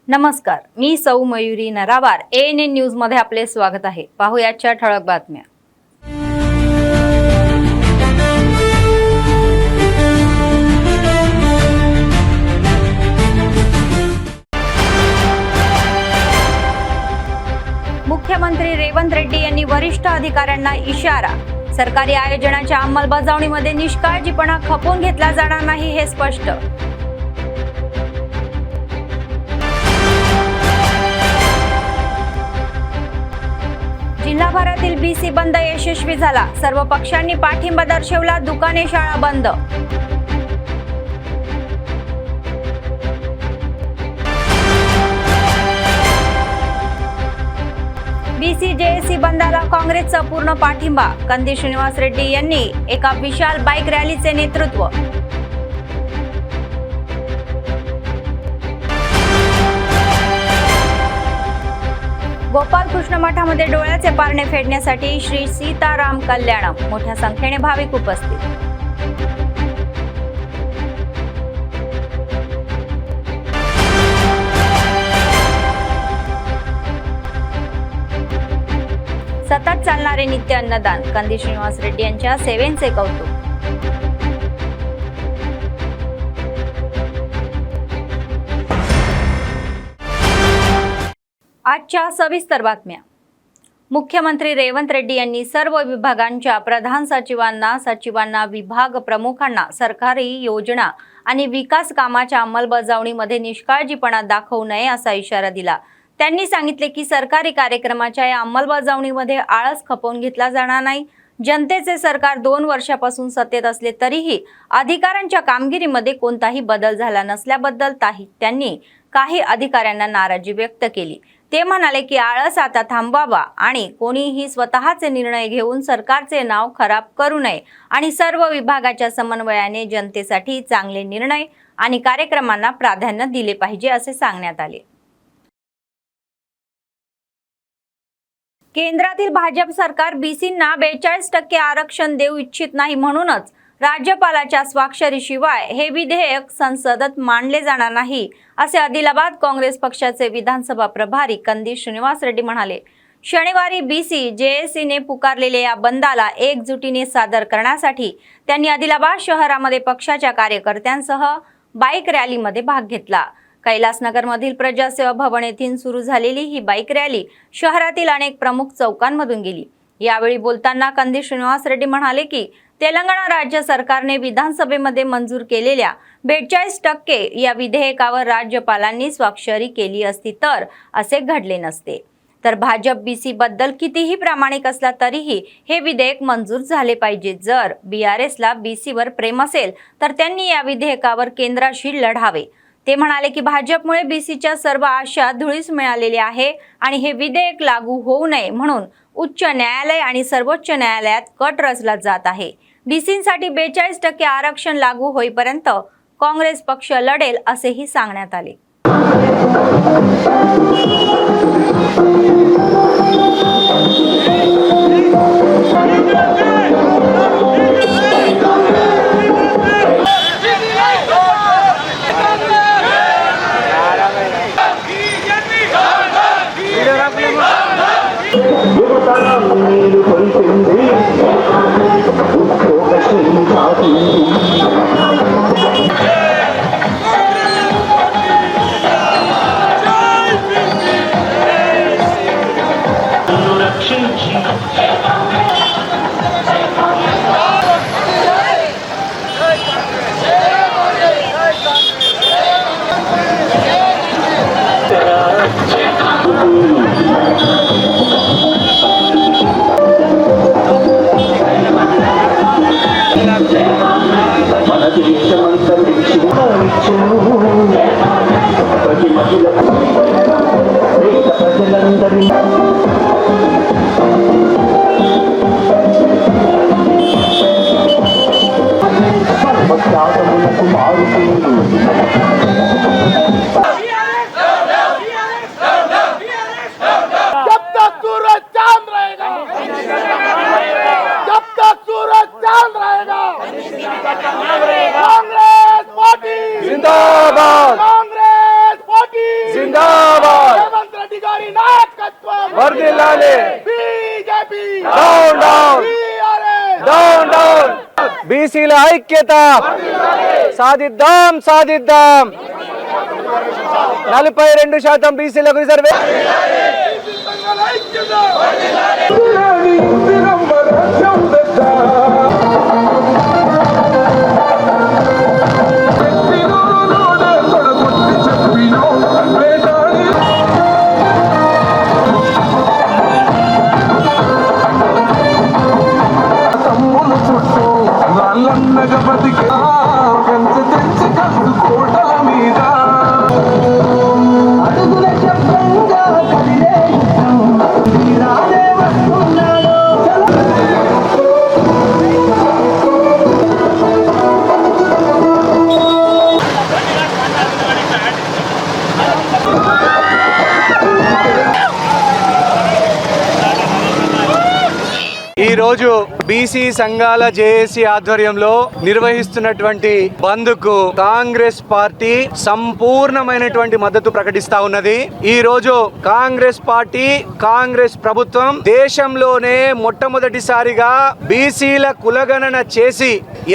नमस्कार, मी सौ Mayuri नरावार। ANN news मध्ये आपले स्वागत आहे। पाहूयाच्या ठळक बातम्या। मुख्यमंत्री रेवंत रेड्डी यांनी वरिष्ठ अधिकाऱ्यांना इशारा। सरकारी आयोजनाच्या अंमलबजावणीमध्ये निष्काळजीपणा खपवून घेतला जाणार नाही हे स्पष्ट। जिल्हाभरातील BC बंद यशस्वी झाला। सर्व पक्षांनी पाठिंबा दर्शवला। दुकाने, शाळा बंद। BC JAC बंदाला काँग्रेसचा पूर्ण पाठिंबा। कंदी श्रीनिवास रेड्डी यांनी एका विशाल बाईक रॅलीचे नेतृत्व। गोपाल कृष्ण मठामध्ये डोळ्याचे पारणे फेडण्यासाठी श्री सीताराम कल्याणम। मोठ्या संख्येने भाविक उपस्थित। सतत चालणारे नित्य अन्नदान। कंदी श्रीनिवास रेड्डी यांच्या सेवेचे कौतुक। आजच्या सविस्तर बातम्या। मुख्यमंत्री रेवंत रेड्डी यांनी सर्व विभागांच्या प्रधान सचिवांना, विभाग प्रमुखांना सरकारी योजना आणि विकास कामाच्या अंमलबजावणीमध्ये निष्काळजीपणा दाखवू नये असा इशारा दिला। त्यांनी सांगितले की सरकारी कार्यक्रमाच्या या अंमलबजावणीमध्ये आळस खपवून घेतला जाणार नाही। जनतेचे सरकार 2 वर्षापासून सत्तेत असले तरीही अधिकाऱ्यांच्या कामगिरीमध्ये कोणताही बदल झाला नसल्याबद्दल त्यांनी काही अधिकाऱ्यांना नाराजी व्यक्त केली। ते म्हणाले की आळस आता थांबवावा आणि कोणीही स्वतःचे निर्णय घेऊन सरकारचे नाव खराब करू नये आणि सर्व विभागाच्या समन्वयाने जनतेसाठी चांगले निर्णय आणि कार्यक्रमांना प्राधान्य दिले पाहिजे असे सांगण्यात आले। केंद्रातील भाजप सरकार BCंना 42% आरक्षण देऊ इच्छित नाही, म्हणूनच राज्यपालाच्या स्वाक्षरीशिवाय हे विधेयक संसदेत मांडले जाणार नाही असे आदिलाबाद काँग्रेस पक्षाचे विधानसभा प्रभारी कंदी श्रीनिवास रेड्डी म्हणाले। शनिवारी BC JACने पुकारलेल्या या बंदाला एकजुटीने सादर करण्यासाठी त्यांनी आदिलाबाद शहरामध्ये पक्षाच्या कार्यकर्त्यांसह बाईक रॅलीमध्ये भाग घेतला। कैलासनगरमधील प्रजासेवा भवन येथून सुरू झालेली ही बाईक रॅली शहरातील अनेक प्रमुख चौकांमधून गेली। यावेळी बोलताना कंदी श्रीनिवास रेड्डी म्हणाले की तेलंगणा राज्य सरकारने विधानसभेमध्ये मंजूर केलेल्या 42% या विधेयकावर राज्यपालांनी स्वाक्षरी केली असती तर असे घडले नसते। तर भाजप BC बद्दल कितीही प्रामाणिक असला तरीही हे विधेयक मंजूर झाले पाहिजे। जर BRSला BC वर प्रेम असेल तर त्यांनी या विधेयकावर केंद्राशी लढावे। ते म्हणाले की भाजपमुळे BCच्या सर्व आशा धुळीस मिळालेल्या आहे आणि हे विधेयक लागू होऊ नये म्हणून उच्च न्यायालय आणि सर्वोच्च न्यायालयात कट रचला जात आहे। BCसाठी 42% आरक्षण लागू होईपर्यंत काँग्रेस पक्ष लढेल असेही सांगण्यात आले। कांग्रेस पार्टी जिंदाबाद। రెడ్డి గారి నాయకత్వం వర్ధిల్లాలి BJP down down TRS down down బీసీల ఐక్యత సాధిద్దాం సాధిద్దాం 42% బీసీలకు రిజర్వేషన్ ఈ రోజు బీసీ సంఘాల జేఏసీ ఆధ్వర్యంలో నిర్వహిస్తున్నటువంటి బంద్ కు కాంగ్రెస్ పార్టీ సంపూర్ణమైనటువంటి మద్దతు ప్రకటిస్తా ఉన్నది. ఈ రోజు కాంగ్రెస్ పార్టీ కాంగ్రెస్ ప్రభుత్వం దేశంలోనే మొట్టమొదటిసారిగా బీసీల కులగణన చేసి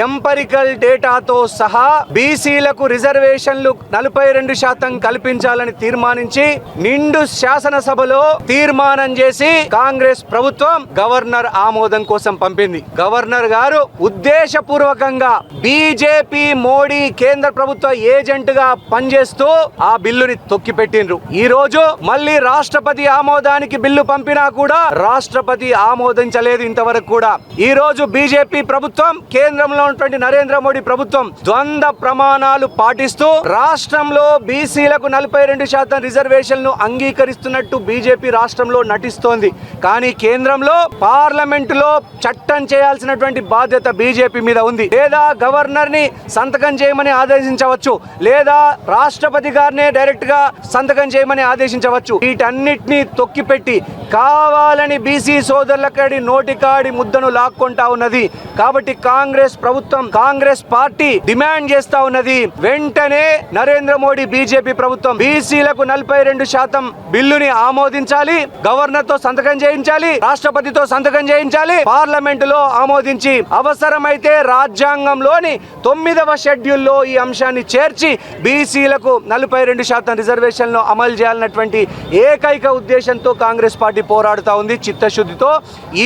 ఎంపరికల్ డేటాతో సహా బీసీలకు రిజర్వేషన్లు 42% కల్పించాలని తీర్మానించి నిండు శాసనసభలో తీర్మానం చేసి కాంగ్రెస్ ప్రభుత్వం గవర్నర్ ఆమోదం కోసం పంపింది. గవర్నర్ గారు ఉద్దేశపూర్వకంగా బీజేపీ మోడీ కేంద్ర ప్రభుత్వ ఏజెంట్ గా పనిచేస్తూ ఆ బిల్లుని తొక్కిపెట్టిండ్రు. ఈ రోజు మళ్ళీ రాష్ట్రపతి ఆమోదానికి బిల్లు పంపినా కూడా రాష్ట్రపతి ఆమోదించలేదు ఇంతవరకు కూడా. ఈ రోజు బీజేపీ ప్రభుత్వం కేంద్రంలో ఉన్నటువంటి నరేంద్ర మోడీ ప్రభుత్వం ద్వంద్వ ప్రమాణాలు పాటిస్తూ రాష్ట్రంలో బీసీలకు 42% రిజర్వేషన్లు అంగీకరిస్తున్నట్టు బీజేపీ రాష్ట్రంలో నటిస్తోంది. కానీ కేంద్రంలో పార్లమెంటులో చట్టం చేయాల్సినటువంటి బాధ్యత బీజేపీ మీద ఉంది. లేదా గవర్నర్ ని సంతకం చేయమని ఆదేశించవచ్చు, లేదా రాష్ట్రపతి గారినే డైరెక్ట్ గా సంతకం చేయమని ఆదేశించవచ్చు. వీటన్నిటిని తొక్కిపెట్టి కావాలని బీసీ సోదరులకడి నోటికాడి ముద్దను లాక్కొంటా ఉన్నది. కాబట్టి కాంగ్రెస్ ప్రభుత్వం కాంగ్రెస్ పార్టీ డిమాండ్ చేస్తా ఉన్నది, వెంటనే నరేంద్ర మోడీ బీజేపీ ప్రభుత్వం బీసీలకు 42% బిల్లుని ఆమోదించాలి, గవర్నర్ తో సంతకం చేయించాలి, రాష్ట్రపతితో సంతకం చేయించాలి, పార్లమెంటులో ఆమోదించి అవసరమైతే రాజ్యాంగంలోని 9వ షెడ్యూల్లో ఈ అంశాన్ని చేర్చి బీసీలకు 42% రిజర్వేషన్లు అమలు చేయాలన్నటువంటి ఏకైక ఉద్దేశంతో కాంగ్రెస్ పార్టీ పోరాడుతూ ఉంది చిత్తశుద్ధితో.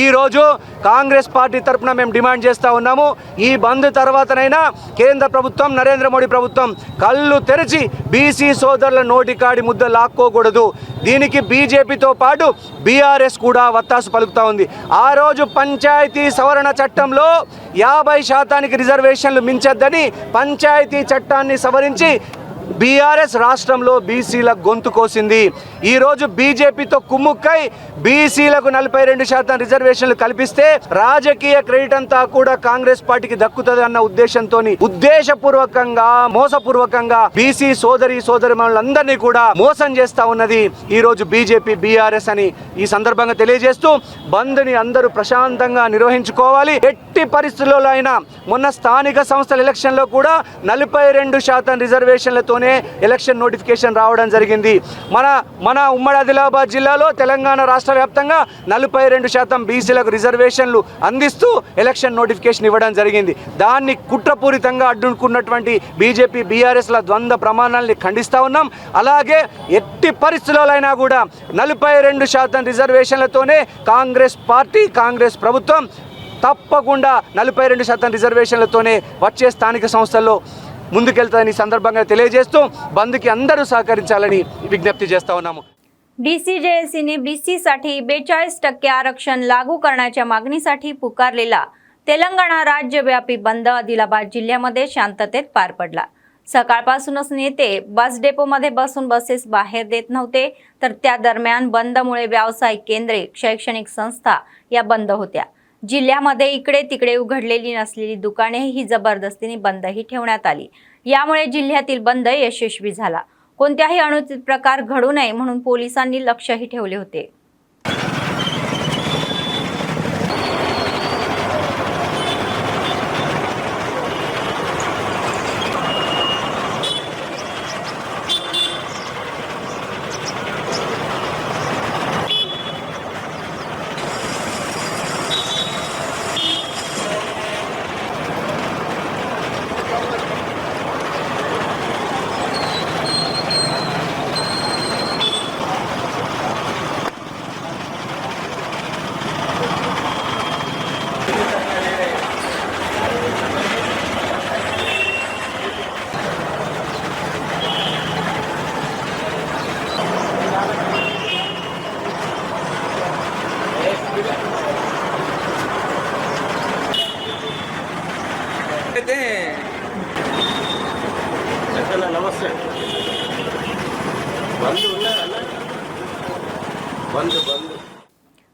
ఈ రోజు కాంగ్రెస్ పార్టీ తరఫున మేము డిమాండ్ చేస్తా ఉన్నాము, ఈ బంద్ తర్వాతనైనా కేంద్ర ప్రభుత్వం నరేంద్ర మోడీ ప్రభుత్వం కళ్ళు తెరిచి బీసీ సోదరుల నోటికాడి ముద్ద లాక్కోకూడదు. దీనికి బీజేపీతో పాటు బీఆర్ఎస్ కూడా వత్తాసు పలుకుతా ఉంది. ఆ రోజు పంచాయతీ సవరణ చట్టంలో 50% రిజర్వేషన్లు మించొద్దని పంచాయతీ చట్టాన్ని సవరించి బీఆర్ఎస్ రాష్ట్రంలో బీసీల గొంతు కోసింది. ఈరోజు బీజేపీతో కుమ్ముక్కై బీసీలకు 42% రిజర్వేషన్లు కల్పిస్తే రాజకీయ క్రెడిట్ అంతా కూడా కాంగ్రెస్ పార్టీకి దక్కుతుంది అన్న ఉద్దేశంతో ఉద్దేశపూర్వకంగా మోసపూర్వకంగా బీసీ సోదరిమణులందరినీ కూడా మోసం చేస్తా ఉన్నది ఈ రోజు బీజేపీ బీఆర్ఎస్ అని ఈ సందర్భంగా తెలియజేస్తూ బంద్ ని అందరూ ప్రశాంతంగా నిర్వహించుకోవాలి. ఎట్టి పరిస్థితుల్లో అయినా మొన్న స్థానిక సంస్థల ఎలక్షన్ లో కూడా 42% రిజర్వేషన్లతో ఎలక్షన్ నోటిఫికేషన్ రావడం జరిగింది. మన ఉమ్మడి ఆదిలాబాద్ జిల్లాలో తెలంగాణ రాష్ట్ర వ్యాప్తంగా 42% బీసీలకు రిజర్వేషన్లు అందిస్తూ ఎలక్షన్ నోటిఫికేషన్ ఇవ్వడం జరిగింది. దాన్ని కుట్రపూరితంగా అడ్డుకున్నటువంటి బీజేపీ బీఆర్ఎస్ల ద్వంద్వ ప్రమాణాలని ఖండిస్తూ ఉన్నాం. అలాగే ఎట్టి పరిస్థితులైనా కూడా 42% రిజర్వేషన్లతోనే కాంగ్రెస్ పార్టీ కాంగ్రెస్ ప్రభుత్వం తప్పకుండా 42% రిజర్వేషన్లతోనే వచ్చే స్థానిక సంస్థల్లో ముందుకెళ్తారని संदर्भांगा తెలియజేస్తూ బంద్కి అందరూ సహకరించాలని విజ్ఞప్తి చేస్తా ఉన్నాము. डीसीजेएसीने बीसीसाठी 42% आरक्षण लागू करण्याच्या मागणीसाठी पुकारलेला तेलंगणा राज्यव्यापी बंद आदिलाबाद जिल्ह्यामध्ये शांततेत पार पडला. सकाळपासूनच नेते बस डेपोमध्ये बसून बसेस बाहेर देत नव्हते, तर त्या दरम्यान बंदमुळे व्यावसायिक केंद्रे शैक्षणिक संस्था या बंद होत्या. जिल्ह्यामध्ये इकडे तिकडे उघडलेली नसलेली दुकाने ही जबरदस्तीने बंदही ठेवण्यात आली. यामुळे जिल्ह्यातील बंद यशस्वी झाला. कोणत्याही अनुचित प्रकार घडू नये म्हणून पोलिसांनी लक्षही ठेवले होते.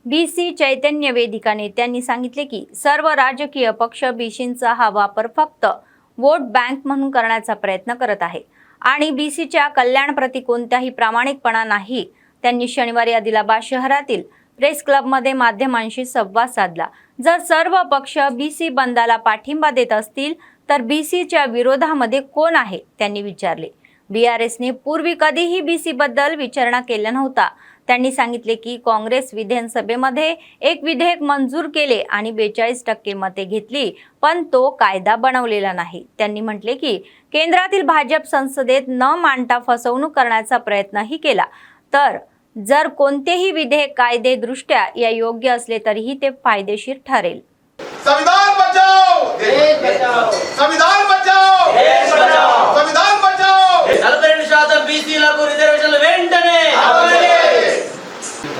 बीसी चैतन्य वेदिका नेत्यांनी सांगितले की सर्व राजकीय पक्ष बीसींचा हा वापर फक्त वोट बँक म्हणून करण्याचा प्रयत्न करत आहे आणि बीसीच्या कल्याणाप्रती कोणताही प्रामाणिकपणा नाही। त्यांनी शनिवारी आदिलाबाद शहरातील प्रेस क्लबमध्ये माध्यमांशी संवाद साधला। जर सर्व पक्ष बीसी बंदला पाठिंबा देत असतील तर बीसीच्या विरोधामध्ये कोण आहे त्यांनी विचारले। बीआरएसने पूर्वी कधीही बीसी बद्दल विचारणा केला नव्हता। त्यांनी सांगितले की काँग्रेस विधानसभेमध्ये एक विधेयक मंजूर केले आणि 42% मते घेतली, पण तो कायदा बनवलेला नाही। त्यांनी म्हटले की केंद्रातील भाजप संसदेत न मांडता फसवणूक करण्याचा प्रयत्नही केला, तर जर कोणतेही विधेयक कायदेदृष्ट्या या योग्य असले तरीही ते फायदेशीर ठरेल। संविधान बचाओ, देश बचाओ, संविधान बचाओ, देश बचाओ, संविधान बचाओ। 42% బీసీలకు రిజర్వేషన్లు వెంటనే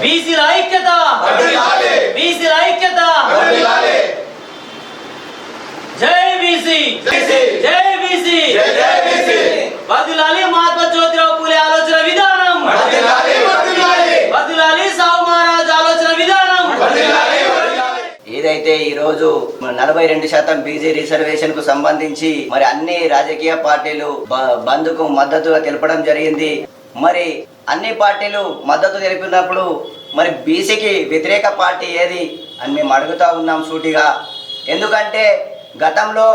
బీసీల ఐక్యత బీసీల ఐక్యత జై బీసీ జై బీసీ వర్ధిల్లాలి మహాత్మా జ్యోతిరావు పూలే ఆలోచన విధానం వర్ధిల్లాలి సాహు మహారాజ్ ఆలోచన విధానం। ఏదైతే ఈ రోజు 42% బీసీ రిజర్వేషన్ కు సంబంధించి మరి అన్ని రాజకీయ పార్టీలు బంద్కు మద్దతుగా తెలపడం జరిగింది। మరి అన్ని పార్టీలు మద్దతు తెలిపినప్పుడు మరి బీసీకి వ్యతిరేక పార్టీ ఏది అని మేము అడుగుతా ఉన్నాం సూటిగా। ఎందుకంటే గతంలో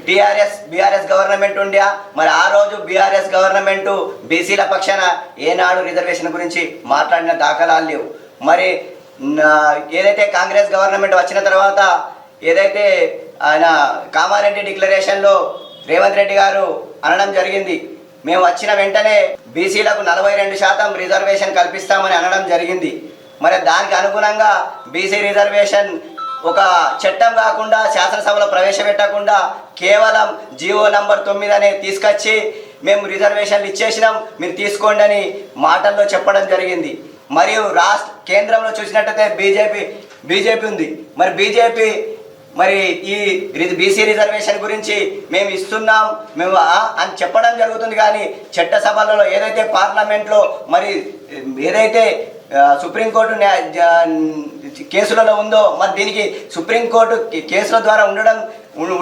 బీఆర్ఎస్ గవర్నమెంట్ ఉండే మరి ఆ రోజు బీఆర్ఎస్ గవర్నమెంట్ బీసీల పక్షాన ఏనాడు రిజర్వేషన్ గురించి మాట్లాడిన దాఖలాలు లేవు। మరి ఏదైతే కాంగ్రెస్ గవర్నమెంట్ వచ్చిన తర్వాత ఏదైతే ఆయన కామారెడ్డి డిక్లరేషన్లో రేవంత్ రెడ్డి గారు అనడం జరిగింది, మేము వచ్చిన వెంటనే బీసీలకు 42% రిజర్వేషన్ కల్పిస్తామని అనడం జరిగింది। మరి దానికి అనుగుణంగా బీసీ రిజర్వేషన్ ఒక చట్టం కాకుండా శాసనసభలో ప్రవేశపెట్టకుండా కేవలం జీవో నంబర్ 9 అనే తీసుకొచ్చి మేము రిజర్వేషన్లు ఇచ్చేసినాం, మీరు తీసుకోండి అని మాటల్లో చెప్పడం జరిగింది। మరియు కేంద్రంలో చూసినట్టయితే బీజేపీ ఉంది। మరి బీజేపీ మరి ఈ బీసీ రిజర్వేషన్ గురించి మేము ఇస్తున్నాం మేము అని చెప్పడం జరుగుతుంది, కానీ చట్టసభలలో ఏదైతే పార్లమెంట్లో మరి ఏదైతే సుప్రీంకోర్టు కేసులలో ఉందో మరి దీనికి సుప్రీంకోర్టు కేసుల ద్వారా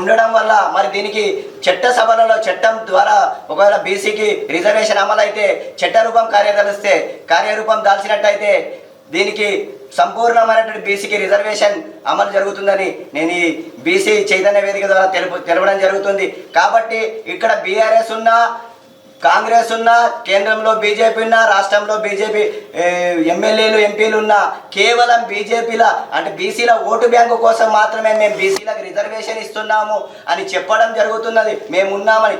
ఉండడం వల్ల మరి దీనికి చట్టసభలలో చట్టం ద్వారా ఒకవేళ బీసీకి రిజర్వేషన్ అమలైతే చట్టరూపం కార్యరూపం దాల్చినట్టయితే దీనికి సంపూర్ణమైనటువంటి బీసీకి రిజర్వేషన్ అమలు జరుగుతుందని నేను ఈ బీసీ చైతన్య వేదిక ద్వారా తెలపడం జరుగుతుంది। కాబట్టి ఇక్కడ బీఆర్ఎస్ ఉన్నా కాంగ్రెస్ ఉన్నా కేంద్రంలో బీజేపీ ఉన్నా రాష్ట్రంలో బీజేపీ ఎమ్మెల్యేలు ఎంపీలు ఉన్నా కేవలం బీజేపీల అంటే బీసీల ఓటు బ్యాంకు కోసం మాత్రమే మేము బీసీలకు రిజర్వేషన్ ఇస్తున్నాము అని చెప్పడం జరుగుతున్నది। మేము ఉన్నామని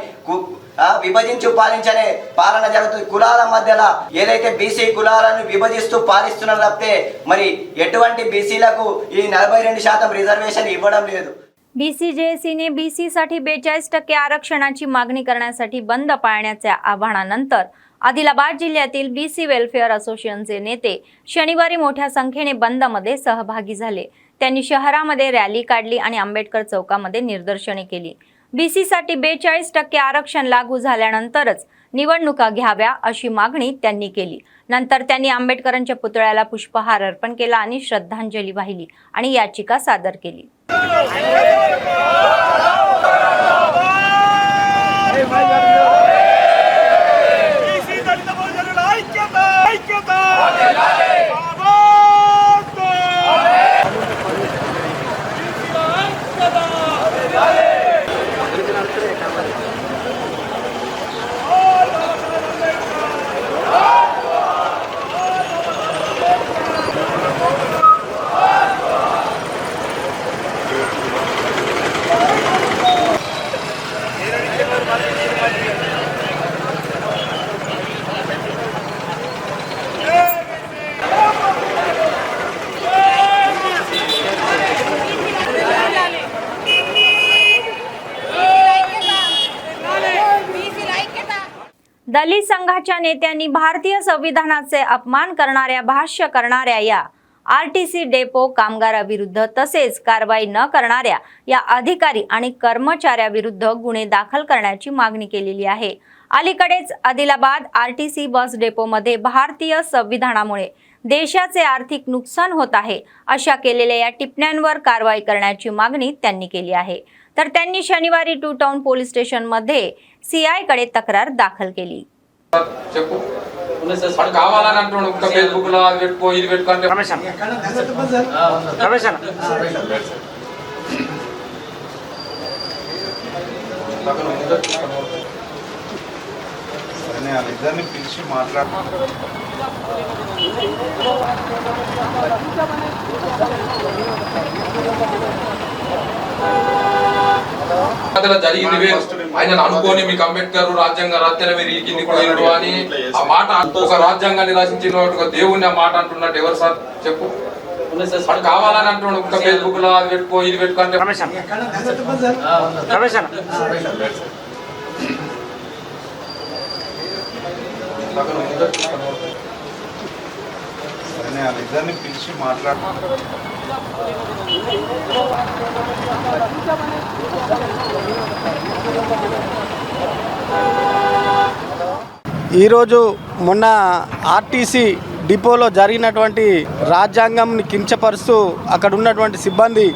విభజించు పాలించనే పాలన జరుగుతుంది। కులాల మధ్యలో ఏదైతే బీసీ కులాలను विभजिస్తూ పాలిస్తున్నారు తప్పితే మరి ఎటువంటి బీసీలకు ఈ 42% రిజర్వేషన్ ఇవ్వడం లేదు। बीसीजेएसीने बीसीसाठी 42% आरक्षणाची मागणी करण्यासाठी बंद पाळण्याच्या आवाहनानंतर आदिलाबाद जिल्ह्यातील बीसी वेलफेअर असोसिएशनचे नेते शनिवारी मोठ्या संख्येने बंदमध्ये सहभागी झाले। त्यांनी शहरामध्ये रॅली काढली आणि आंबेडकर चौकामध्ये निदर्शने केली। बीसीसाठी 42% आरक्षण लागू झाल्यानंतरच निवडणुका घ्याव्या अशी मागणी त्यांनी केली। नंतर त्यांनी आंबेडकरांच्या पुतळ्याला पुष्पहार अर्पण केला आणि श्रद्धांजली वाहिली आणि याचिका सादर केली। दलित संघाच्या नेत्यांनी भारतीय संविधानाचे अपमान करणाऱ्या भाष्य करणाऱ्या या आरटीसी डेपो कामगाराविरुद्ध तसेच कारवाई न करणाऱ्या या अधिकारी आणि कर्मचाऱ्याविरुद्ध गुन्हे दाखल करण्याची मागणी केलेली आहे। अलीकडेच आदिलाबाद आरटीसी बस डेपोमध्ये भारतीय संविधानामुळे देशाचे आर्थिक नुकसान होत आहे अशा केलेल्या या टिप्पण्यांवर कारवाई करण्याची मागणी त्यांनी केली आहे. तर त्यांनी शनिवारी 2 टाउन पोलीस स्टेशनमध्ये सीआय कडे तक्रार दाखल केली. కావాలని ఫేస్బుక్ లో అది పెట్టుకో ఇది పెట్టుకుంటే ఇద్దరిని పిలిచి మాట్లాడు. జరిగింది వేరు. ఆయన అనుకోని మీకు అంబేద్కర్ రాజ్యాంగ రచన మీరు ఈ కింది పోయినడు అని ఆ మాట ఒక రాజ్యాంగాన్ని రచించిన దేవుని ఆ మాట అంటున్నట్టు ఎవరు సార్ చెప్పు? వాడు కావాలని అంటున్నాడు ఒక ఫేస్బుక్ లో అది పెట్టుకో ఇది పెట్టుకుంటే ఇద్దరిని పిలిచి మాట్లాడు. ఈరోజు మొన్న ఆర్టీసీ డిపోలో జరిగినటువంటి రాజ్యాంగంని కించపరుస్తూ అక్కడ ఉన్నటువంటి సిబ్బంది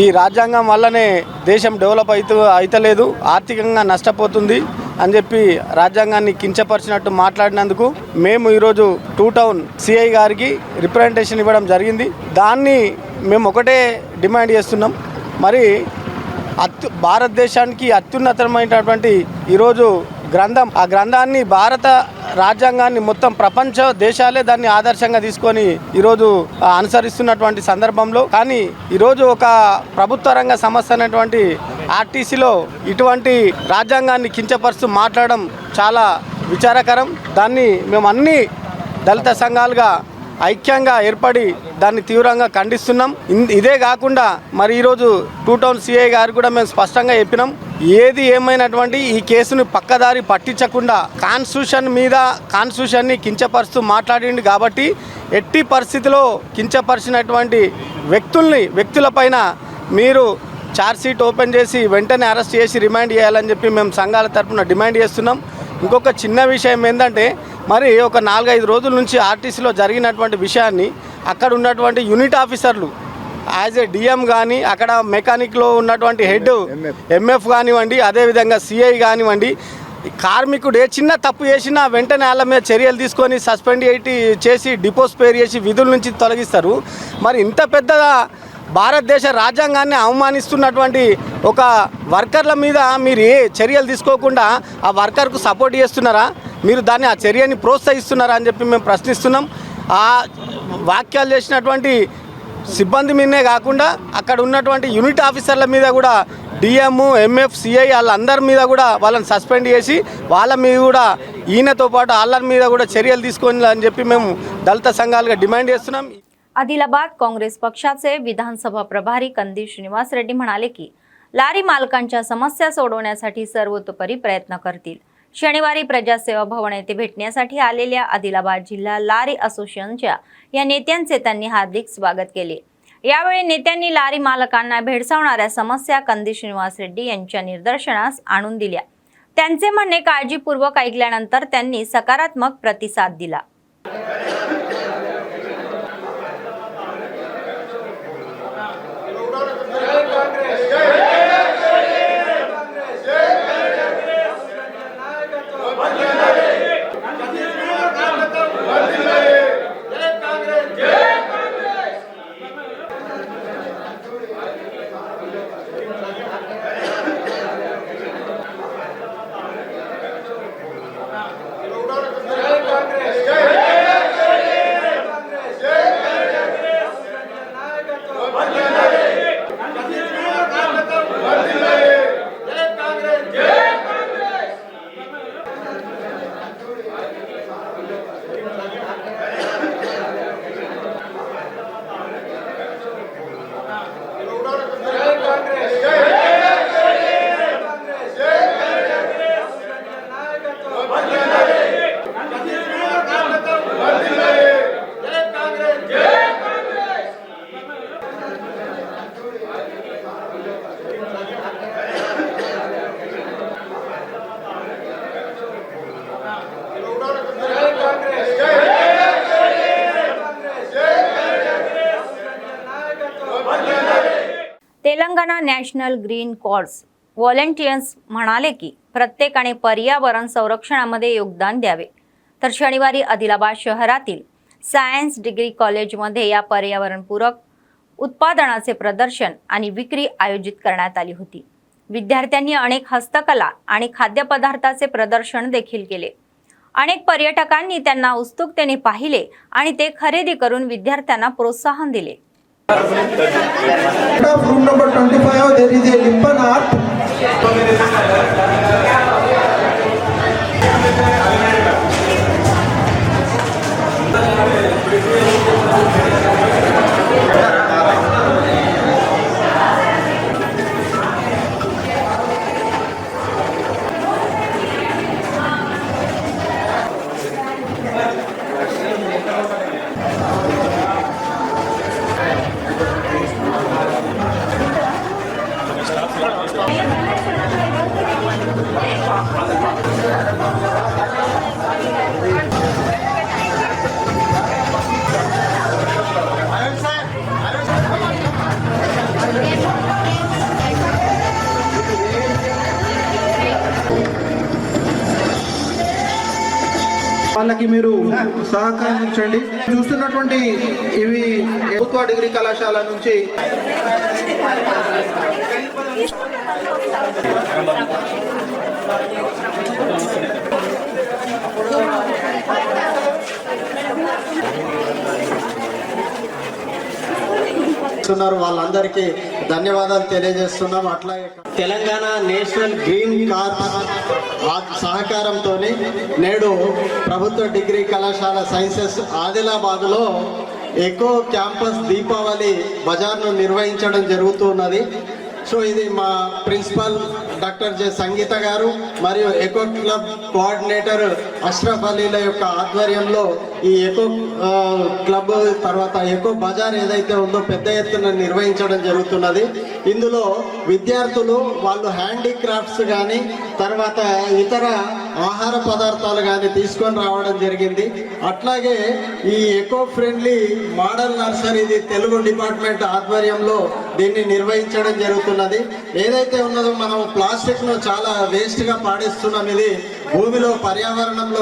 ఈ రాజ్యాంగం వల్లనే దేశం డెవలప్ అయితలేదు, ఆర్థికంగా నష్టపోతుంది అని చెప్పి రాజ్యాంగాన్ని కించపరిచినట్టు మాట్లాడినందుకు మేము ఈరోజు 2 టౌన్ సిఐ గారికి రిప్రజెంటేషన్ ఇవ్వడం జరిగింది. దాన్ని మేము ఒకటే డిమాండ్ చేస్తున్నాం. మరి భారతదేశానికి అత్యున్నతమైనటువంటి ఈరోజు గ్రంథం, ఆ గ్రంథాన్ని భారత రాజ్యాంగాన్ని మొత్తం ప్రపంచ దేశాలే దాన్ని ఆదర్శంగా తీసుకొని ఈరోజు అనుసరిస్తున్నటువంటి సందర్భంలో కానీ ఈరోజు ఒక ప్రభుత్వ రంగ సంస్థ అయినటువంటి ఆర్టీసీలో ఇటువంటి రాజ్యాంగాన్ని కించపరుస్తూ మాట్లాడడం చాలా విచారకరం. దాన్ని మేము అన్ని దళిత సంఘాలుగా ఐక్యంగా ఏర్పడి దాన్ని తీవ్రంగా ఖండిస్తున్నాం. ఇదే కాకుండా మరి ఈరోజు 2 టౌన్ సిఐ గారు కూడా మేము స్పష్టంగా చెప్పినాం, ఏది ఏమైనటువంటి ఈ కేసును పక్కదారి పట్టించకుండా కాన్స్టిట్యూషన్ని కించపరుస్తూ మాట్లాడింది కాబట్టి ఎట్టి పరిస్థితిలో కించపరిచినటువంటి వ్యక్తులపైన మీరు ఛార్జ్షీట్ ఓపెన్ చేసి వెంటనే అరెస్ట్ చేసి రిమాండ్ చేయాలని చెప్పి మేము సంఘాల తరఫున డిమాండ్ చేస్తున్నాం. ఇంకొక చిన్న విషయం ఏంటంటే మరి ఒక 4-5 రోజుల నుంచి ఆర్టీసీలో జరిగినటువంటి విషయాన్ని అక్కడ ఉన్నటువంటి యూనిట్ ఆఫీసర్లు యాజ్ ఏ డిఎం కానీ అక్కడ మెకానిక్లో ఉన్నటువంటి హెడ్ ఎంఎఫ్ కానివ్వండి, అదేవిధంగా సిఐ కానివ్వండి, కార్మికుడు ఏ చిన్న తప్పు చేసినా వెంటనే వాళ్ళ మీద చర్యలు తీసుకొని సస్పెండ్ చేసి డిపోస్పేర్ చేసి విధుల నుంచి తొలగిస్తారు. మరి ఇంత పెద్ద భారతదేశ రాజ్యాంగాన్ని అవమానిస్తున్నటువంటి ఒక వర్కర్ల మీద మీరు ఏ చర్యలు తీసుకోకుండా ఆ వర్కర్కు సపోర్ట్ చేస్తున్నారా? మీరు ఆ చర్యని ప్రోత్సహిస్తున్నారా అని చెప్పి మేము ప్రశ్నిస్తున్నాం. ఆ వాక్యాలు చేసినటువంటి సిబ్బంది మీదనే కాకుండా అక్కడ ఉన్నటువంటి యూనిట్ ఆఫీసర్ల మీద కూడా డిఎం, ఎంఎఫ్, సిఐ వాళ్ళందరి మీద కూడా వాళ్ళని సస్పెండ్ చేసి వాళ్ళ మీద కూడా ఈయనతో పాటు వాళ్ళ మీద కూడా चर्यल తీసుకోవాలని చెప్పి మేము దళిత సంఘాలుగా డిమాండ్ చేస్తున్నాం. आदिलाबाद काँग्रेस पक्षाचे विधानसभा प्रभारी कंदी श्रीनिवास रेड्डी म्हणाले की लारी मालकांच्या समस्या सोडवण्यासाठी सर्वतोपरी प्रयत्न करतील. शनिवारी प्रजासेवा भवन येथे भेटण्यासाठी आलेल्या आदिलाबाद जिल्हा लारी असोसिएशनच्या या नेत्यांचे त्यांनी हार्दिक स्वागत केले. यावेळी नेत्यांनी लारी मालकांना भेडसावणाऱ्या समस्या कंदी श्रीनिवास रेड्डी यांच्या निदर्शनास आणून दिल्या. त्यांचे म्हणणे काळजीपूर्वक ऐकल्यानंतर त्यांनी सकारात्मक प्रतिसाद दिला. Telangana national green corps volunteers म्हणाले की प्रत्येकाने पर्यावरण संरक्षणामध्ये योगदान द्यावे. तर शनिवारी आदिलाबाद शहरातील सायन्स डिग्री कॉलेजमध्ये या पर्यावरणपूरक उत्पादनाचे प्रदर्शन आणि विक्री आयोजित करण्यात आली होती. विद्यार्थ्यांनी अनेक हस्तकला आणि खाद्यपदार्थाचे प्रदर्शन देखील केले. अनेक पर्यटकांनी त्यांना उत्सुकतेने पाहिले आणि ते खरेदी करून विद्यार्थ्यांना प्रोत्साहन दिले. Room number 25, there is a Lipan art. వాళ్ళకి మీరు సహకరించండి. చూస్తున్నటువంటి ఇవి ప్రభుత్వ డిగ్రీ కళాశాల నుంచి వాళ్ళందరికీ ధన్యవాదాలు తెలియజేస్తున్నాం. అట్లాగే తెలంగాణ నేషనల్ గ్రీన్ కార్ప్ సహకారంతో నేడు ప్రభుత్వ డిగ్రీ కళాశాల సైన్సెస్ ఆదిలాబాద్లో ఎకో క్యాంపస్ దీపావళి బజార్ను నిర్వహించడం జరుగుతున్నది. సో ఇది మా ప్రిన్సిపల్ డాక్టర్ జె సంగీత గారు మరియు ఎకో క్లబ్ కోఆర్డినేటర్ అష్రఫ్ అలీల యొక్క ఆధ్వర్యంలో ఈ ఎకో క్లబ్ తర్వాత ఎకో బజార్ ఏదైతే ఉందో పెద్ద ఎత్తున నిర్వహించడం జరుగుతున్నది. ఇందులో విద్యార్థులు వాళ్ళు హ్యాండీక్రాఫ్ట్స్ కానీ తర్వాత ఇతర ఆహార పదార్థాలు కానీ తీసుకొని రావడం జరిగింది. అట్లాగే ఈ ఎకో ఫ్రెండ్లీ మోడల్ నర్సరీది తెలుగు డిపార్ట్మెంట్ ఆధ్వర్యంలో దీన్ని నిర్వహించడం జరుగుతున్నది. ఏదైతే ఉన్నదో మనం ప్లాస్టిక్ను చాలా వేస్ట్గా పాడేస్తున్నాం. ఇది భూమిలో పర్యావరణంలో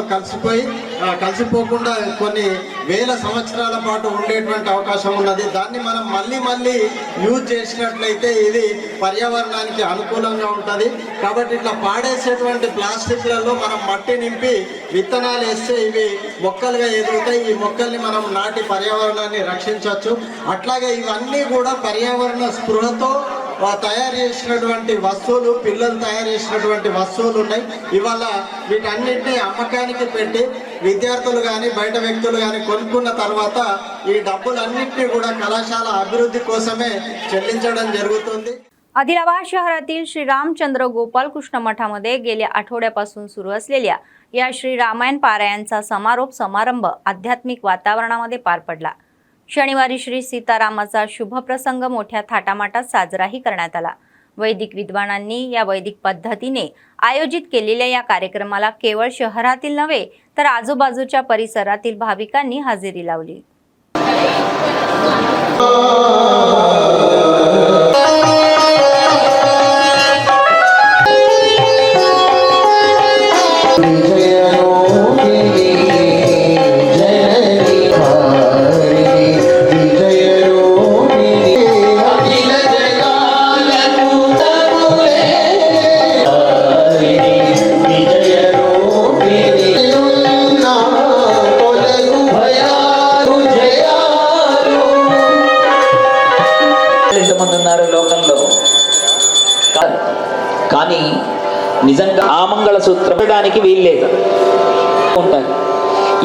కలిసిపోకుండా కొన్ని వేల సంవత్సరాల పాటు ఉండేటువంటి అవకాశం ఉన్నది. దాన్ని మనం మళ్ళీ యూజ్ చేసినట్లయితే ఇది పర్యావరణానికి అనుకూలంగా ఉంటుంది. కాబట్టి ఇట్లా పాడేసేటువంటి ప్లాస్టిక్లలో మనం మట్టి నింపి విత్తనాలు వేస్తే ఇవి మొక్కలుగా ఎదుగుతాయి. ఈ మొక్కల్ని మనం నాటి పర్యావరణాన్ని రక్షించవచ్చు. అట్లాగే ఇవన్నీ కూడా పర్యావరణ స్పృహతో తయారు చేసినటువంటి వస్తువులు, పిల్లలు తయారు చేసినటువంటి వస్తువులు ఉన్నాయి. ఇవాళ వీటన్నిటిని అమ్మకానికి పెట్టి విద్యార్థులు కానీ బయట వ్యక్తులు కానీ కొనుక్కున్న తర్వాత ఈ डब्बुलन्निंटिनी కూడా कलाशाला अभिवृद्धी कोसमे చెల్లించడం జరుగుతుంది. आदिलाबाद शहरातील श्री रामचंद्र गोपाल कृष्ण मठामध्ये गेल्या आठवड्यापासून सुरू असलेल्या या श्री रामायण पारायणचा समारोप समारंभ आध्यात्मिक वातावरणामध्ये पार पडला. शनिवारी श्री सीतारामाचा शुभ प्रसंग मोठ्या थाटामाटात साजराही करण्यात आला. वैदिक विद्वानांनी या वैदिक पद्धतीने आयोजित केलेल्या या कार्यक्रमाला केवळ शहरातील नव्हे तर आजूबाजूच्या परिसरातील भाविकांनी हजेरी लावली. కానీ నిజంగా ఆ మంగళ సూత్రపడానికి వీల్లేదు ఉంటారు.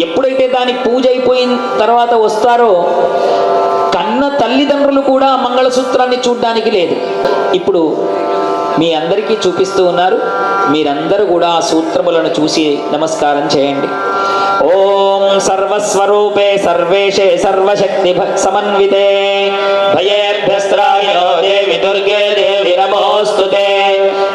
ఎప్పుడైతే దాని పూజ అయిపోయిన తర్వాత వస్తారో కన్న తల్లిదండ్రులు కూడా మంగళసూత్రాన్ని చూడడానికి లేదు. ఇప్పుడు మీ అందరికీ చూపిస్తూ ఉన్నారు. మీరందరూ కూడా ఆ సూత్రములను చూసి నమస్కారం చేయండి. ఓం సర్వస్వరూపే సర్వేశే సర్వశక్తి సమన్వితే భయేభ్యస్త్రాయో దేవి దుర్గే దేవి నమోస్తుతే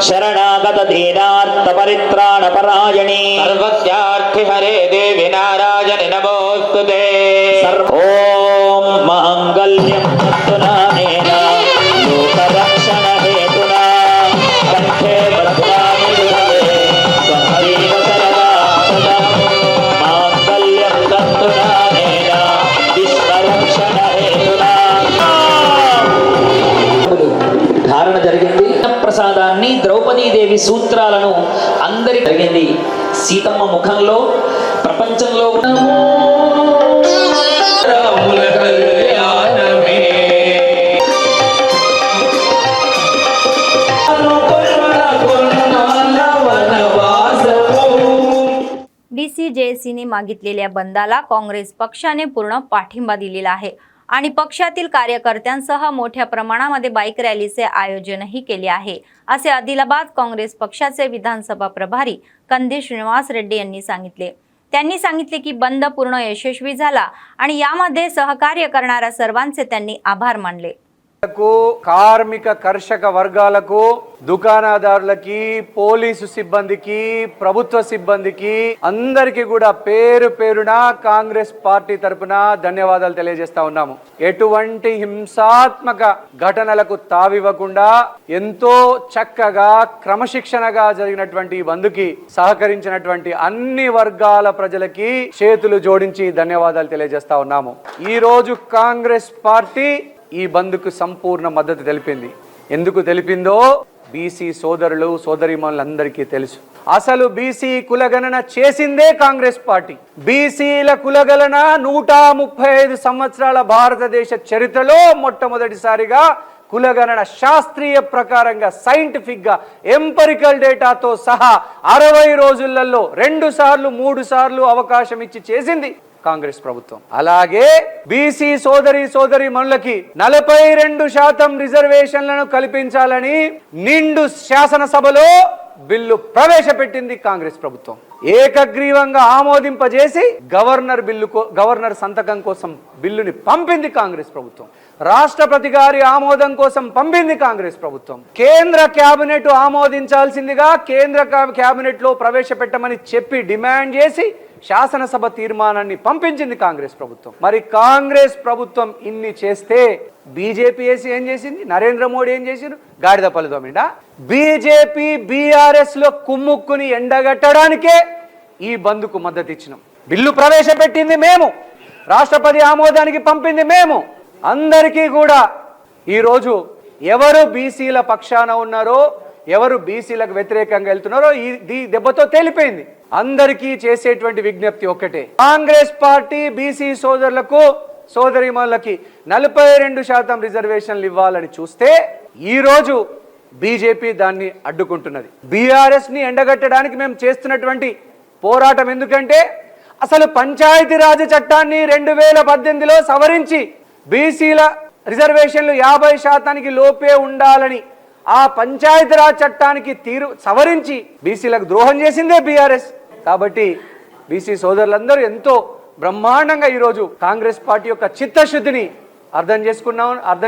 శరణాగత దీనార్త పరిత్రాణ పరాయణి సర్వస్యార్థి హరే దేవి నారాయణి నమోస్తుతే. ఓం మాంగళ్యం తత్తునానేన లోకరక్షణ లక్ష్మీదేవి సూత్రాలను అందరి జరిగింది. సీతమ్మ ముఖంలో ప్రపంచంలో बीसी जेएसीने मागितलेल्या बंदाला काँग्रेस पक्षाने पूर्ण पाठिंबा दिलेला आहे आणि पक्षातील कार्यकर्त्यांसह मोठ्या प्रमाणामध्ये बाईक रॅलीचे आयोजनही केले आहे असे आदिलाबाद काँग्रेस पक्षाचे विधानसभा प्रभारी कंदी श्रीनिवास रेड्डी यांनी सांगितले. त्यांनी सांगितले की बंद पूर्ण यशस्वी झाला आणि यामध्ये सहकार्य करणाऱ्या सर्वांचे त्यांनी आभार मानले. కార్మిక కర్షక వర్గాలకు దుకాణదారులకి పోలీసు సిబ్బందికి ప్రభుత్వ సిబ్బందికి అందరికీ కూడా పేరు పేరున కాంగ్రెస్ పార్టీ తరపున ధన్యవాదాలు తెలియజేస్తా ఉన్నాము. ఎటువంటి హింసాత్మక ఘటనలకు తావివ్వకుండా ఎంతో చక్కగా క్రమశిక్షణగా జరిగినటువంటి బంద్కి సహకరించినటువంటి అన్ని వర్గాల ప్రజలకి చేతులు జోడించి ధన్యవాదాలు తెలియజేస్తా ఉన్నాము. ఈ రోజు కాంగ్రెస్ పార్టీ ఈ బంద్కు సంపూర్ణ మద్దతు తెలిపింది. ఎందుకు తెలిపిందో బీసీ సోదరులు సోదరీమణులందరికీ తెలుసు. అసలు బీసీ కులగణన చేసిందే కాంగ్రెస్ పార్టీ. బీసీల కులగణన 135 సంవత్సరాల భారతదేశ చరిత్రలో మొట్టమొదటిసారిగా కులగణన శాస్త్రీయ ప్రకారంగా సైంటిఫిక్ గా ఎంపరికల్ డేటాతో సహా 60 రోజులలో 2 సార్లు 3 సార్లు అవకాశం ఇచ్చి చేసింది కాంగ్రెస్ ప్రభుత్వం. అలాగే బీసీ సోదరి మనులకి 42% రిజర్వేషన్లను కల్పించాలని నిండు శాసనసభలో బిల్లు ప్రవేశపెట్టింది కాంగ్రెస్ ప్రభుత్వం. ఏకగ్రీవంగా ఆమోదింపజేసి గవర్నర్ సంతకం కోసం బిల్లుని పంపింది కాంగ్రెస్ ప్రభుత్వం. రాష్ట్రపతి గారి ఆమోదం కోసం పంపింది కాంగ్రెస్ ప్రభుత్వం. కేంద్ర కేబినెట్ ఆమోదించాల్సిందిగా కేంద్ర కేబినెట్ లో ప్రవేశపెట్టమని చెప్పి డిమాండ్ చేసి శాసనసభ తీర్మానాన్ని పంపించింది కాంగ్రెస్ ప్రభుత్వం. మరి కాంగ్రెస్ ప్రభుత్వం ఇన్ని చేస్తే బీజేపీ ఏం చేసింది? నరేంద్ర మోడీ ఏం చేసిండు? గాడిద పళ్ళు దోమిండా? బీజేపీ బీఆర్ఎస్ లో కుమ్ముక్కుని ఎండగట్టడానికే ఈ బంద్కు మద్దతు ఇచ్చినాం. బిల్లు ప్రవేశపెట్టింది మేము, రాష్ట్రపతి ఆమోదానికి పంపింది మేము. అందరికీ కూడా ఈరోజు ఎవరు బీసీల పక్షాన ఉన్నారో, ఎవరు బీసీలకు వ్యతిరేకంగా వెళ్తున్నారో ఈ దెబ్బతో తేలిపోయింది. అందరికీ చేసేటువంటి విజ్ఞప్తి ఒక్కటే, కాంగ్రెస్ పార్టీ బీసీ సోదరులకు సోదరీమణులకి 42% రిజర్వేషన్లు ఇవ్వాలని చూస్తే ఈ రోజు బీజేపీ దాన్ని అడ్డుకుంటున్నది. బీఆర్ఎస్ ని ఎండగట్టడానికి మేము చేస్తున్నటువంటి పోరాటం ఎందుకంటే అసలు పంచాయతీరాజ్ చట్టాన్ని 2018లో సవరించి బీసీల రిజర్వేషన్లు 50% లోపే ఉండాలని ఆ పంచాయతీరాజ్ చట్టానికి సవరించి బీసీలకు ద్రోహం చేసిందే బీఆర్ఎస్. కాబట్టి బీసీ సోదరులందరూ ఎంతో బ్రహ్మాండంగా ఈరోజు కాంగ్రెస్ పార్టీ యొక్క చిత్తశుద్ధిని అర్థం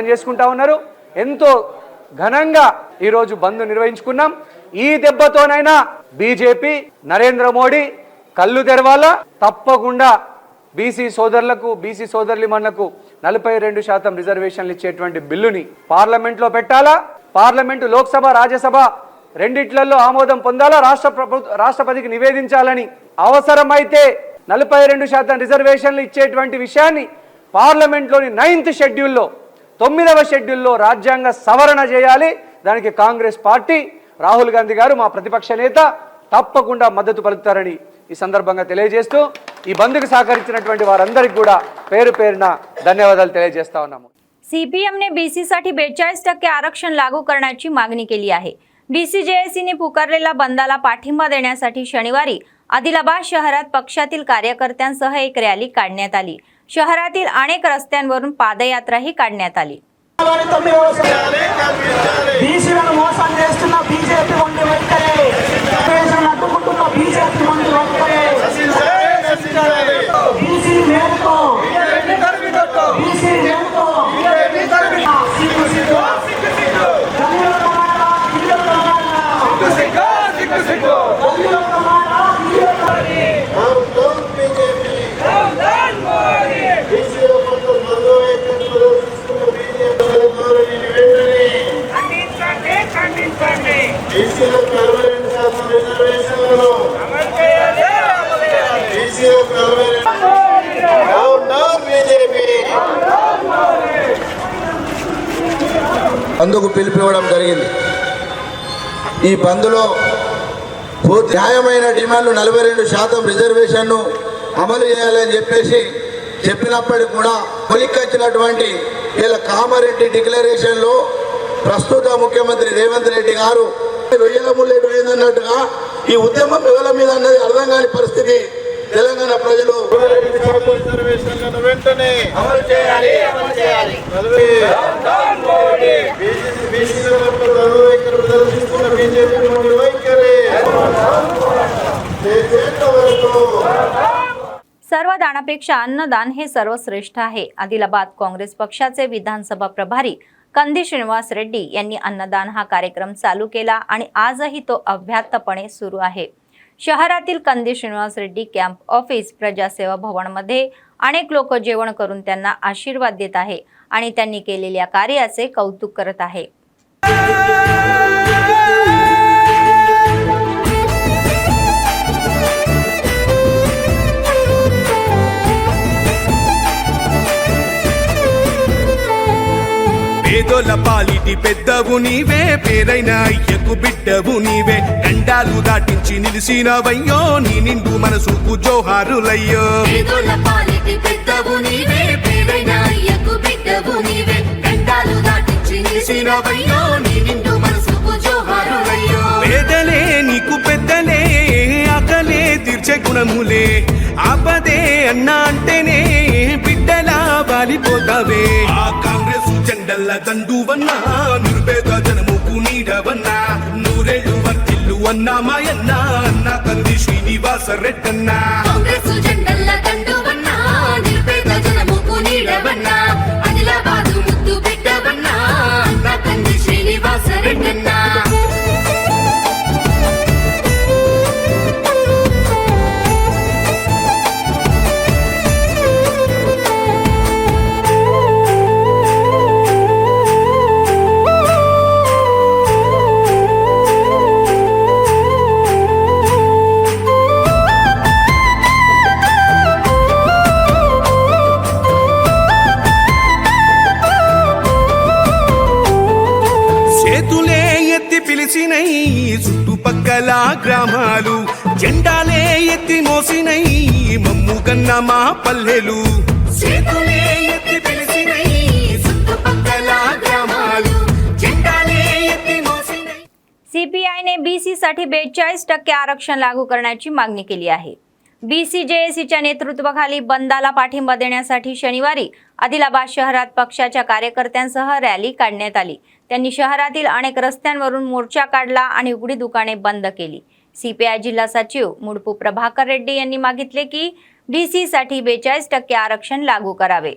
చేసుకుంటా ఉన్నారు. ఎంతో ఘనంగా ఈరోజు బంద్ నిర్వహించుకున్నాం. ఈ దెబ్బతోనైనా బీజేపీ నరేంద్ర మోడీ కళ్ళు తెరవాలా, తప్పకుండా బీసీ సోదరులకు బీసీ సోదరులిమణులకు 42% రిజర్వేషన్లు ఇచ్చేటువంటి బిల్లుని పార్లమెంట్లో పెట్టాలా. పార్లమెంటు లోక్సభ రాజ్యసభ రెండిట్లలో ఆమోదం పొందాలా, రాష్ట్రపతికి నివేదించాలని, అవసరమైతే 42% రిజర్వేషన్లు ఇచ్చేటువంటి విషయాన్ని పార్లమెంట్లోని 9th షెడ్యూల్లో 9వ షెడ్యూల్లో రాజ్యాంగ సవరణ చేయాలి. దానికి కాంగ్రెస్ పార్టీ రాహుల్ గాంధీ గారు మా ప్రతిపక్ష నేత తప్పకుండా మద్దతు పలుకుతారని ఈ సందర్భంగా తెలియజేస్తూ ఈ బంద్కు సహకరించినటువంటి వారందరికీ కూడా పేరు పేరున ధన్యవాదాలు తెలియజేస్తా ఉన్నాము. सीपीएमने बीसीसाठी 42% आरक्षण लागू करण्याची मागणी केली आहे. बीसी जेएसीने पुकारलेला बंदाला पाठिंबा देण्यासाठी शनिवारी आदिलाबाद शहरात पक्षातील कार्यकर्त्यांसह एक रॅली काढण्यात आली. शहरातील अनेक रस्त्यांवरून पादयात्राही काढण्यात आली. అందుకు పిలిపివ్వడం జరిగింది. ఈ బంద్లో న్యాయమైన డిమాండ్లు 42% రిజర్వేషన్ను అమలు చేయాలని చెప్పినప్పటికీ కూడా కొలిక్కొచ్చినటువంటి ఇలా కామారెడ్డి డిక్లరేషన్లో ప్రస్తుత ముఖ్యమంత్రి రేవంత్ రెడ్డి గారు రొయ్యల ముల్లెట్ పోయిందన్నట్టుగా ఈ ఉద్యమం ఎవరి మీద అన్నది అర్థం కాని పరిస్థితి తెలంగాణ ప్రజలు వెంటనే అమలు చేయాలి. सर्वदानापेक्षा अन्नदान हे सर्वश्रेष्ठ आहे. आदिलाबाद काँग्रेस पक्षाचे विधानसभा प्रभारी कंदी श्रीनिवास रेड्डी यांनी अन्नदान हा कार्यक्रम चालू केला आणि आजही तो अव्याहतपणे सुरू आहे. शहरातील कंदी श्रीनिवास रेड्डी कॅम्प ऑफिस प्रजासेवा भवनमध्ये अनेक लोक जेवण करून त्यांना आशीर्वाद देत आहे आणि त्यांनी केलेल्या कार्याचे कौतुक करत आहे. పేదోల పాలిటి పెద్దవు నీవే, పేరైన అయ్యకు బిడ్డవు నీవే, గండాలు దాటించి నిలిసినవయ్యో, నీ నిండు మనసుకు జోహారులయ్యో. పేదోల పాలిటి పెద్దవు నీవే, పేరైన అయ్యకు బిడ్డవు నీవే, గండాలు దాటించి నిలిసినవయ్యో, నీ నిండు మనసుకు జోహారులయ్యో. పేదలే నీకు పెద్దలే, ఆకలే తీర్చే గుణములే, ఆపదే అన్నా అంటేనే బిడ్డలా వాలిపోతావే. ఆ కాంగ్రెస్ జెండల్ల దండువన్నా, నిరుపేద జనముకు నీడవన్నా, నూరేళ్ళు వర్తిల్లు అన్నా మాయన్నా, అన్నా కంది శ్రీనివాస రెడ్డన్నా. కాంగ్రెస్ జెండల్ల దండువన్నా, నిరుపేద జనముకు నీడవన్నా, ఆదిలాబాదు ముద్దు బిడ్డవన్నా, అన్నా కంది శ్రీనివాస రెడ్డన్నా. చేతులే ఎత్తి పిలిచినై చుట్టుపక్కల గ్రామాలు, జెండాలే ఎత్తి మోసినై మమ్ముగన్న మా పల్లెలు. చేతులే ఎత్తి పిలిచినై చుట్టుపక్కల గ్రామాలు, జెండాలే ఎత్తి మోసినై. सीपीआय ने बीसी साठी 42% आरक्षण लागू करण्याची मागणी केली आहे. बीसीजेएसीच्या नेतृत्वाखाली बंदाला पाठिंबा देण्यासाठी शनिवारी आदिलाबाद शहरात पक्षाच्या कार्यकर्त्यांसह रॅली काढण्यात आली. त्यांनी शहरातील अनेक रस्त्यांवरून मोर्चा काढला आणि उघडी दुकाने बंद केली. सीपीआय जिल्हा सचिव मुडपू प्रभाकर रेड्डी यांनी मागितले की बीसी साठी 42% आरक्षण लागू करावे.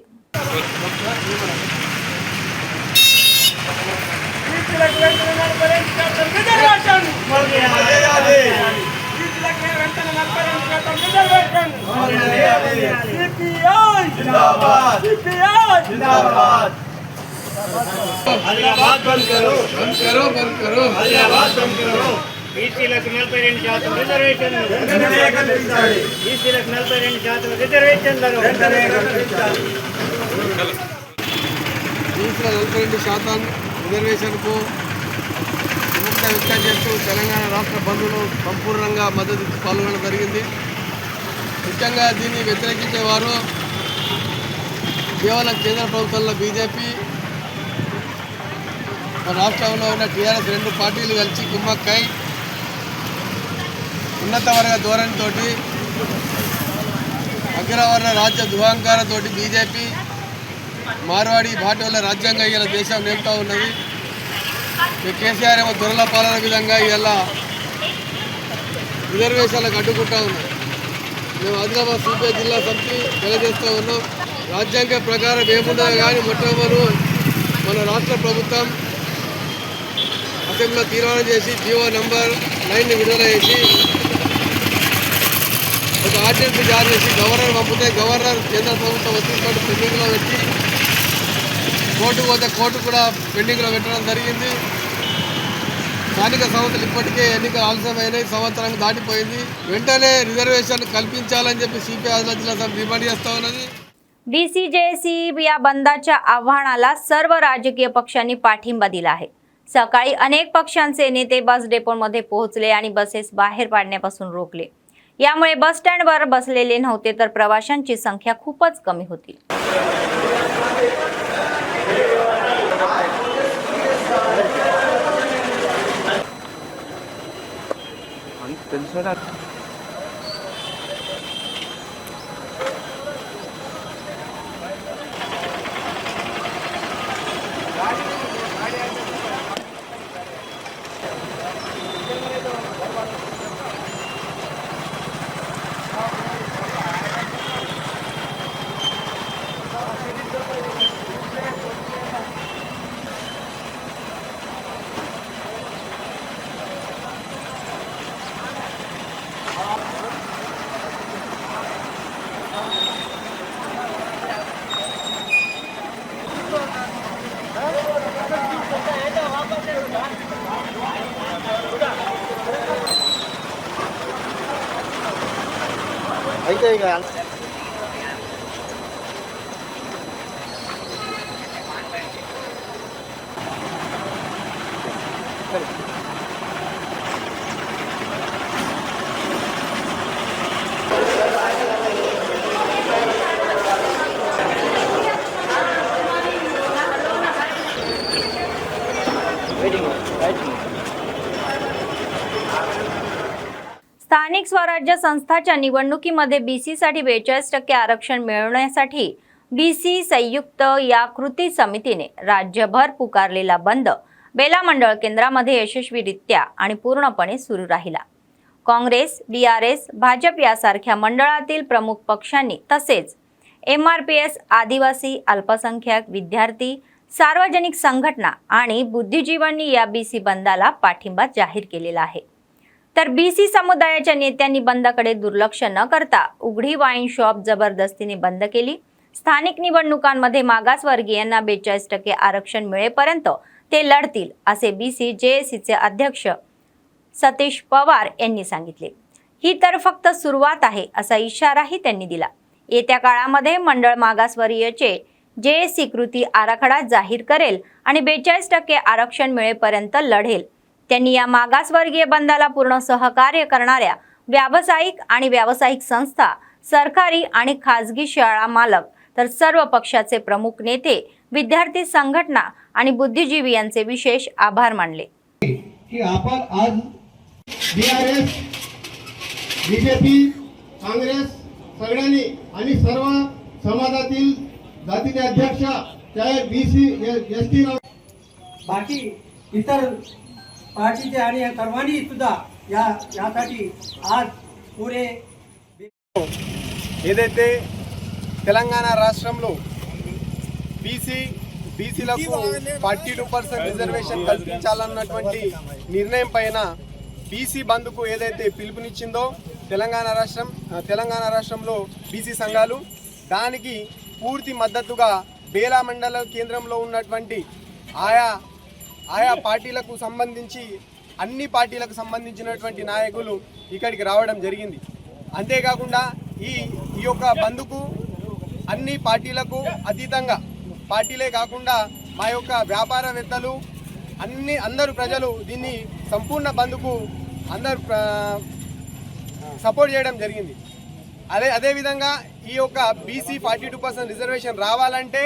బీసీలకు 42% రిజర్వేషన్లు, బీసీలకు 42% రిజర్వేషన్లను, బీసీల 42% రిజర్వేషన్కు విముక్త వ్యక్తం చేస్తూ తెలంగాణ రాష్ట్ర బంధువులు సంపూర్ణంగా మద్దతు పాల్గొనడం జరిగింది. ముఖ్యంగా దీన్ని వ్యతిరేకించేవారు కేవలం కేంద్ర ప్రభుత్వంలో బీజేపీ, రాష్ట్రంలో ఉన్న టీఆర్ఎస్ రెండు పార్టీలు కలిసి కుమ్మక్కై ఉన్నత వర్గ ధోరణితోటి అగ్రవర్ణ రాజ్య దుహంకారంతో బీజేపీ మార్వాడి భాటోల రాజ్యాంగం ఇలా దేశం నేర్పుతూ ఉన్నది. కేసీఆర్ ఏమో దొరల పాలన విధంగా ఇలా రిజర్వేషన్లకు అడ్డుకుంటూ ఉన్నాయి. మేము ఆదిలాబాద్ సిపిఐ జిల్లా సమితి తెలియజేస్తూ ఉన్నాం. రాజ్యాంగం ప్రకారం ఏముండదు కానీ మొట్టమొదటి మన రాష్ట్ర ప్రభుత్వం అసెంబ్లీలో తీర్మానం చేసి జీవో నంబర్ 9ని విడుదల చేసి ఒక ఆర్డినెన్స్ జారీ చేసి గవర్నర్ పంపితే గవర్నర్ కేంద్ర ప్రభుత్వం వచ్చినటువంటి పెండింగ్లో పెట్టి కోర్టుకు పోతే కోర్టు కూడా పెండింగ్లో పెట్టడం జరిగింది. స్థానిక సంస్థలు ఇప్పటికే ఎన్నికలు ఆలస్యమైనవి, సంవత్సరం దాటిపోయింది. వెంటనే రిజర్వేషన్ కల్పించాలని చెప్పి సిపిఐ ఆదిలాబాద్ జిల్లా సమితి డిమాండ్ చేస్తూ ఉన్నది. बीसीजेएसी या बंदाच्या आव्हानाला सर्व राजकीय पक्षांनी पाठिंबा दिला आहे. सकाळी अनेक पक्षांचे नेते बस डेपोमध्ये पोहोचले आणि बसेस बाहेर पाडण्यापासून रोखले। यामुळे बस स्टँडवर बसलेले नव्हते तर प्रवाशांची संख्या खूपच कमी होती। स्थानिक स्वराज्य संस्थाच्या निवडणुकीमध्ये बीसीसाठी 42% आरक्षण मिळवण्यासाठी बीसी संयुक्त या कृती समितीने राज्यभर पुकारलेला बंद बेला मंडळ केंद्रामध्ये यशस्वीरित्या आणि पूर्णपणे सुरू राहिला। काँग्रेस, DRS, भाजप यासारख्या मंडळातील प्रमुख पक्षांनी तसेच MRPS, आदिवासी, अल्पसंख्याक, विद्यार्थी, सार्वजनिक संघटना आणि बुद्धिजीवांनी या बीसी बंदाला पाठिंबा जाहीर केलेला आहे। तर बीसी समुदायाच्या नेत्यांनी बंदाकडे दुर्लक्ष न करता उघडी वाईन शॉप जबरदस्तीने बंद केली। स्थानिक निवडणुकांमध्ये मागासवर्गीयांना 42% आरक्षण मिळेपर्यंत ते लढतील असे बीसी JACचे अध्यक्ष सतीश पवार यांनी सांगितले। ही तर फक्त सुरुवात आहे असा इशाराही त्यांनी दिला। येत्या काळामध्ये मंडळ मागासवर्गीयचे JAC कृती आराखडा जाहीर करेल आणि 42% आरक्षण मिळेपर्यंत लढेल। त्यांनी या मागासवर्गीय बंदाला पूर्ण सहकार्य करणाऱ्या व्यावसायिक संस्था, सरकारी आणि खासगी शाळा मालक तर सर्व पक्षाचे प्रमुख नेते, विद्यार्थी संघटना आणि बुद्धिजीवी यांचे विशेष आभार मानले। की आपण आज DRS, BJP, काँग्रेस सगळ्यांनी आणि सर्व समाजातील जातीचे अध्यक्ष चाहे BC, ST बाकी इतर पार्टीचे आणि सर्वांनी सुद्धा यासाठी आज पुरे ఏదైతే తెలంగాణ రాష్ట్రంలో బీసీలకు 42% రిజర్వేషన్ కల్పించాలన్నటువంటి నిర్ణయం పైన బీసీ బంద్కు ఏదైతే పిలుపునిచ్చిందో తెలంగాణ రాష్ట్రంలో బీసీ సంఘాలు దానికి పూర్తి మద్దతుగా బేలా మండల కేంద్రంలో ఉన్నటువంటి ఆయా పార్టీలకు సంబంధించి అన్ని పార్టీలకు సంబంధించినటువంటి నాయకులు ఇక్కడికి రావడం జరిగింది। అంతేకాకుండా ఈ యొక్క బంద్కు అన్ని పార్టీలకు అతీతంగా పార్టీలే కాకుండా మా యొక్క వ్యాపారవేత్తలు అందరూ ప్రజలు దీన్ని సంపూర్ణ బంద్కు అందరూ సపోర్ట్ చేయడం జరిగింది। అదేవిధంగా ఈ యొక్క బీసీ 42% రిజర్వేషన్ రావాలంటే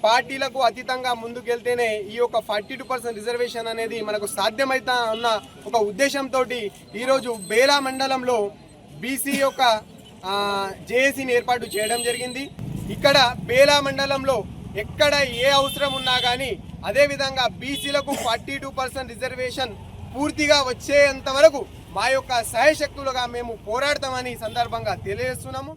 పార్టీలకు అతీతంగా ముందుకెళ్తేనే ఈ యొక్క 42% రిజర్వేషన్ అనేది మనకు సాధ్యమైతా ఉన్న ఒక ఉద్దేశంతో ఈరోజు బేలా మండలంలో బీసీ యొక్క జేఏసీని ఏర్పాటు చేయడం జరిగింది। ఇక్కడ బేలా మండలంలో ఎక్కడ ఏ అవసరం ఉన్నా కానీ అదేవిధంగా బీసీలకు 42% రిజర్వేషన్ పూర్తిగా వచ్చేంత వరకు మా యొక్క సహాయశక్తులుగా మేము పోరాడతామని సందర్భంగా తెలియజేస్తున్నాము।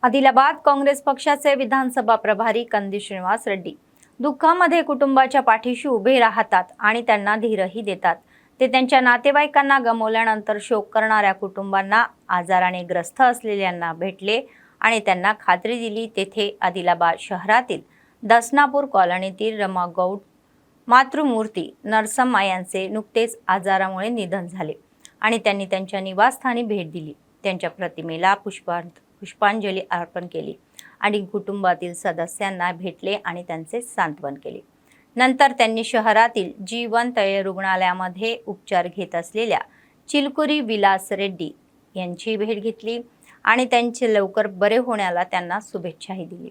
आदिलाबाद काँग्रेस पक्षाचे विधानसभा प्रभारी कंदी श्रीनिवास रेड्डी दुःखामध्ये कुटुंबाच्या पाठीशी उभे राहतात आणि त्यांना धीरही देतात। ते त्यांच्या नातेवाईकांना गमावल्यानंतर शोक करणाऱ्या कुटुंबांना, आजाराने ग्रस्त असलेल्यांना भेटले आणि त्यांना खात्री दिली। तेथे आदिलाबाद शहरातील दसनापूर कॉलनीतील रमा गौड मातृमूर्ती नरसम्मा यांचे नुकतेच आजारामुळे निधन झाले आणि त्यांनी त्यांच्या निवासस्थानी भेट दिली। त्यांच्या प्रतिमेला पुष्पांजली अर्पण केली आणि कुटुंबातील सदस्यांना भेटले आणि त्यांचे सांत्वन केले। नंतर त्यांनी शहरातील जीवन तळे रुग्णालयामध्ये उपचार घेत असलेल्या चिलकुरी विलास रेड्डी यांची भेट घेतली आणि त्यांचे लवकर बरे होण्याला त्यांना शुभेच्छाही दिली.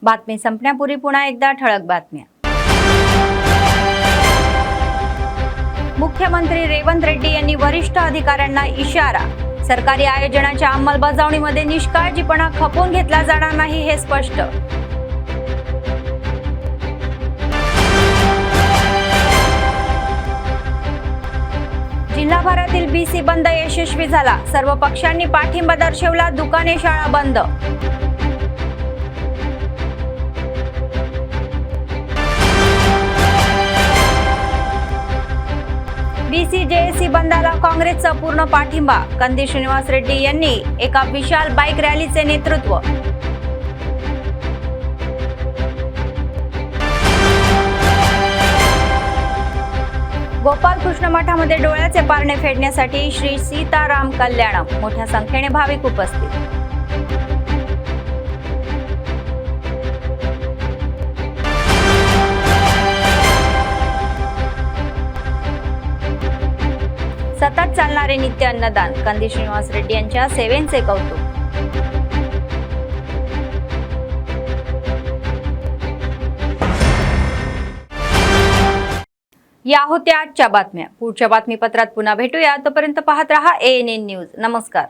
बातमी संपण्यापूर्वी पुन्हा एकदा ठळक बातम्या. मुख्यमंत्री रेवंत रेड्डी यांनी वरिष्ठ अधिकाऱ्यांना इशारा. सरकारी आयोजनाच्या अंमलबजावणीमध्ये निष्काळजीपणा खपवून घेतला जाणार नाही हे स्पष्ट. जिल्हाभरातील बीसी बंद यशस्वी झाला. सर्व पक्षांनी पाठिंबा दर्शवला. दुकाने, शाळा बंद. बीसी जेएसी बंदाला काँग्रेसचा पूर्ण पाठिंबा. कंदी श्रीनिवास रेड्डी यांनी एका विशाल बाईक रॅलीचे नेतृत्व. गोपाल कृष्ण मठामध्ये डोळ्याचे पारणे फेडण्यासाठी श्री सीताराम कल्याणम. मोठ्या संख्येने भाविक उपस्थित. सतत चालणारे नित्य अन्नदान. कंदी श्रीनिवास रेड्डी यांच्या सेवेचे कौतुक. या होत्या आजच्या बातम्या. पुढच्या बातमीपत्रात पुन्हा भेटूया. तोपर्यंत पाहत रहा ANN न्यूज. नमस्कार.